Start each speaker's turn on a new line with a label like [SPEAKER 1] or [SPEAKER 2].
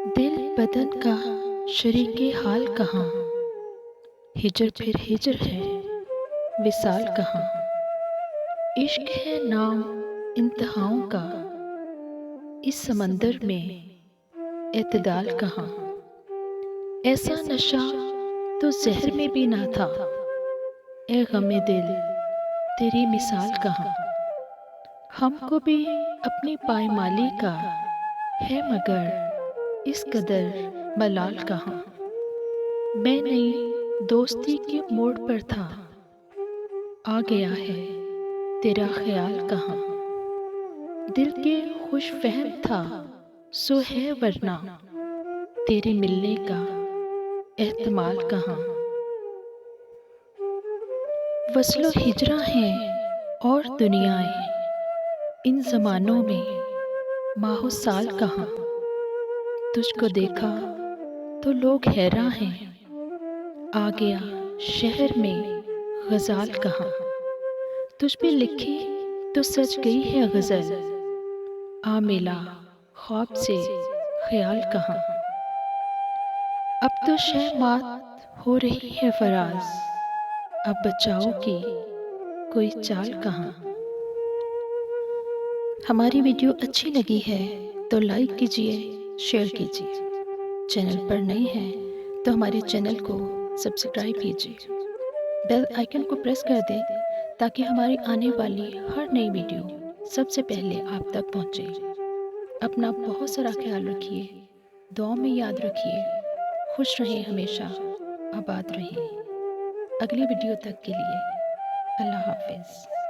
[SPEAKER 1] دل بدن کا شریک حال کہاں، ہجر پھر ہجر ہے وصال کہاں۔ عشق ہے نام انتہاؤں کا، اس سمندر میں اعتدال کہاں۔ ایسا نشہ تو زہر میں بھی نہ تھا، اے غم دل تیری مثال کہاں۔ ہم کو بھی اپنی پائمالی کا ہے، مگر اس قدر ملال کہاں۔ میں نئی دوستی کے موڑ پر تھا، آ گیا ہے تیرا خیال کہاں۔ دل کے خوش فہم تھا سو ہے، ورنہ تیرے ملنے کا احتمال کہاں۔ وصل و ہجراں ہیں اور دنیائیں، ان زمانوں میں ماہ و سال کہاں۔ تجھ کو دیکھا تو لوگ حیراں ہیں، آ گیا شہر میں غزال کہاں۔ تجھ پہ لکھی تو سج گئی ہے غزل، آ ملا خواب سے خیال کہاں۔ اب تو شہ مات ہو رہی ہے فراز، اب بچاؤ کی کوئی چال کہاں۔ ہماری ویڈیو اچھی لگی ہے تو لائک کیجیے، شیئر کیجیے۔ چینل پر نئے ہیں تو ہمارے چینل کو سبسکرائب کیجیے، بیل آئیکن کو پریس کر دیں تاکہ ہماری آنے والی ہر نئی ویڈیو سب سے پہلے آپ تک پہنچے۔ اپنا بہت سارا خیال رکھیے، دعاؤں میں یاد رکھیے، خوش رہیں، ہمیشہ آباد رہیں۔ اگلی ویڈیو تک کے لیے اللہ حافظ۔